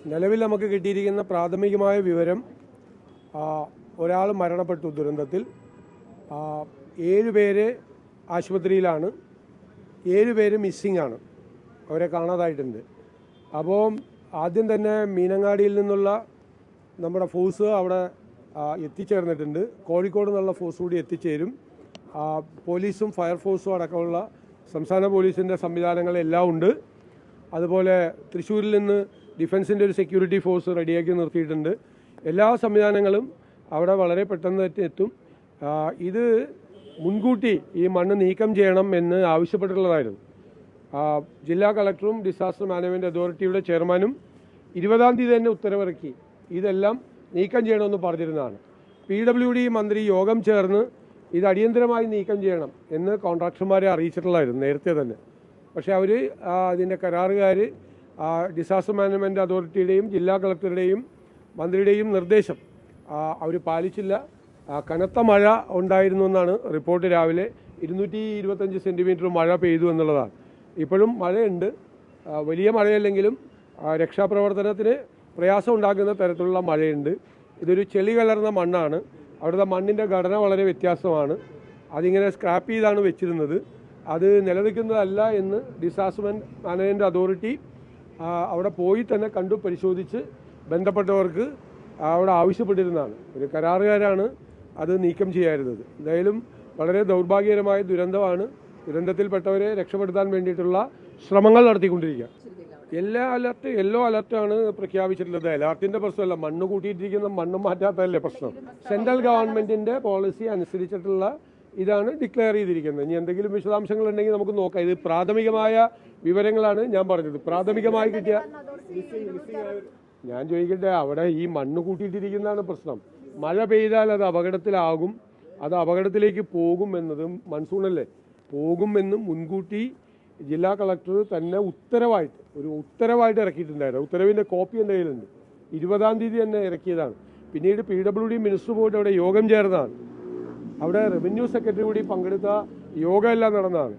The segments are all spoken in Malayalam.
നിലവിൽ നമുക്ക് കിട്ടിയിരിക്കുന്ന പ്രാഥമികമായ വിവരം ഒരാൾ മരണപ്പെട്ടു ദുരന്തത്തിൽ. 7 പേര് ആശുപത്രിയിലാണ്, 7 പേര് മിസ്സിംഗ് ആണ്, അവരെ കാണാതായിട്ടുണ്ട്. അപ്പോൾ ആദ്യം തന്നെ മീനങ്ങാടിയിൽ നിന്നുള്ള നമ്മുടെ ഫോഴ്സ് അവിടെ എത്തിച്ചേർന്നിട്ടുണ്ട്. കോഴിക്കോട് നിന്നുള്ള ഫോഴ്സ് കൂടി എത്തിച്ചേരും. പോലീസും ഫയർഫോഴ്സും അടക്കമുള്ള സംസ്ഥാന പോലീസിൻ്റെ സംവിധാനങ്ങളെല്ലാം ഉണ്ട്. അതുപോലെ തൃശ്ശൂരിൽ നിന്ന് ഡിഫൻസിൻ്റെ ഒരു സെക്യൂരിറ്റി ഫോഴ്സ് റെഡിയാക്കി നിർത്തിയിട്ടുണ്ട്. എല്ലാ സംവിധാനങ്ങളും അവിടെ വളരെ പെട്ടെന്ന് എത്തും. ഇത് മുൻകൂട്ടി ഈ മണ്ണ് നീക്കം ചെയ്യണം എന്ന് ആവശ്യപ്പെട്ടിട്ടുള്ളതായിരുന്നു. ജില്ലാ കളക്ടറും ഡിസാസ്റ്റർ മാനേജ്മെൻറ്റ് അതോറിറ്റിയുടെ ചെയർമാനും 20-ാം തീയതി തന്നെ ഉത്തരവിറക്കി ഇതെല്ലാം നീക്കം ചെയ്യണമെന്ന് പറഞ്ഞിരുന്നതാണ്. PWD മന്ത്രി യോഗം ചേർന്ന് ഇത് അടിയന്തരമായി നീക്കം ചെയ്യണം എന്ന് കോൺട്രാക്ടർമാരെ അറിയിച്ചിട്ടുള്ളതായിരുന്നു നേരത്തെ തന്നെ. പക്ഷേ അവർ അതിൻ്റെ കരാറുകാർ ഡിസാസ്റ്റർ മാനേജ്മെൻറ്റ് അതോറിറ്റിയുടെയും ജില്ലാ കളക്ടറുടെയും മന്ത്രിയുടെയും നിർദ്ദേശം അവർ പാലിച്ചില്ല. കനത്ത മഴ ഉണ്ടായിരുന്നു എന്നാണ് റിപ്പോർട്ട്. രാവിലെ 225 സെൻറ്റിമീറ്റർ മഴ പെയ്തു എന്നുള്ളതാണ്. ഇപ്പോഴും മഴയുണ്ട്. വലിയ മഴയല്ലെങ്കിലും രക്ഷാപ്രവർത്തനത്തിന് പ്രയാസം ഉണ്ടാക്കുന്ന തരത്തിലുള്ള മഴയുണ്ട്. ഇതൊരു ചെളി കലർന്ന മണ്ണാണ്. അവിടുത്തെ മണ്ണിൻ്റെ ഘടന വളരെ വ്യത്യാസമാണ്. അതിങ്ങനെ സ്ക്രാപ്പ് ചെയ്താണ് വെച്ചിരുന്നത്. അത് നിലനിൽക്കുന്നതല്ല എന്ന് ഡിസാസ്റ്റർ മാനേജ്മെൻറ്റ് അതോറിറ്റി അവിടെ പോയി തന്നെ കണ്ടു പരിശോധിച്ച് ബന്ധപ്പെട്ടവർക്ക് അവിടെ ആവശ്യപ്പെട്ടിരുന്നതാണ്. ഒരു കരാറുകാരാണ് അത് നീക്കം ചെയ്യാറുള്ളത്. എന്തായാലും വളരെ ദൗർഭാഗ്യകരമായ ദുരന്തമാണ്. ദുരന്തത്തിൽപ്പെട്ടവരെ രക്ഷപ്പെടുത്താൻ വേണ്ടിയിട്ടുള്ള ശ്രമങ്ങൾ നടത്തിക്കൊണ്ടിരിക്കുക. യെല്ലോ അലർട്ടാണ് പ്രഖ്യാപിച്ചിട്ടുള്ളത്. അലർട്ടിൻ്റെ പ്രശ്നമല്ല, മണ്ണ് കൂട്ടിയിട്ടിരിക്കുന്ന മണ്ണ് മാറ്റാത്തതല്ലേ പ്രശ്നം. സെൻട്രൽ ഗവൺമെൻറ്റിൻ്റെ പോളിസി അനുസരിച്ചിട്ടുള്ള ഇതാണ് ഡിക്ലെയർ ചെയ്തിരിക്കുന്നത്. ഇനി എന്തെങ്കിലും വിശദാംശങ്ങൾ ഉണ്ടെങ്കിൽ നമുക്ക് നോക്കാം. ഇത് പ്രാഥമികമായ വിവരങ്ങളാണ് ഞാൻ പറഞ്ഞത്. പ്രാഥമികമായി കിട്ടിയ ഞാൻ ചോദിക്കട്ടെ, അവിടെ ഈ മണ്ണ് കൂട്ടിയിട്ടിരിക്കുന്നതാണ് പ്രശ്നം. മഴ പെയ്താൽ അത് അപകടത്തിലാകും, അത് അപകടത്തിലേക്ക് പോകും എന്നതും മൺസൂണല്ലേ, പോകുമെന്നും മുൻകൂട്ടി ജില്ലാ കളക്ടർ തന്നെ ഉത്തരവായിട്ട് ഇറക്കിയിട്ടുണ്ടായിരുന്നു. ഉത്തരവിൻ്റെ കോപ്പി എൻ്റെ കയ്യിലുണ്ട്. 20-ാം തീയതി തന്നെ ഇറക്കിയതാണ്. പിന്നീട് PWD മിനിസ്റ്റർ പോയിട്ട് അവിടെ യോഗം ചേർന്നതാണ്. അവിടെ റവന്യൂ സെക്രട്ടറി കൂടി പങ്കെടുത്ത യോഗമെല്ലാം നടന്നതാണ്.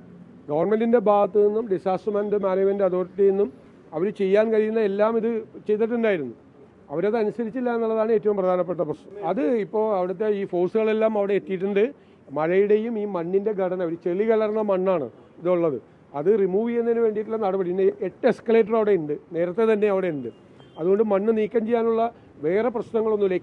ഗവൺമെൻറ്റിൻ്റെ ഭാഗത്തു നിന്നും ഡിസാസ്റ്റർ മാനേജ്മെൻറ്റ് അതോറിറ്റിയിൽ നിന്നും അവർ ചെയ്യാൻ കഴിയുന്ന എല്ലാം ഇത് ചെയ്തിട്ടുണ്ടായിരുന്നു. അവരത് അനുസരിച്ചില്ല എന്നുള്ളതാണ് ഏറ്റവും പ്രധാനപ്പെട്ട പ്രശ്നം. അത് ഇപ്പോൾ അവിടുത്തെ ഈ ഫോഴ്സുകളെല്ലാം അവിടെ എത്തിയിട്ടുണ്ട്. മഴയുടെയും ഈ മണ്ണിൻ്റെ ഘടന, ഒരു ചെളി കലർന്ന മണ്ണാണ് ഇതുള്ളത്. അത് റിമൂവ് ചെയ്യുന്നതിന് വേണ്ടിയിട്ടുള്ള നടപടി. 8 എസ്കലേറ്റർ അവിടെ ഉണ്ട്, നേരത്തെ തന്നെ അവിടെ ഉണ്ട്. അതുകൊണ്ട് മണ്ണ് നീക്കം ചെയ്യാനുള്ള വേറെ പ്രശ്നങ്ങളൊന്നുമില്ല.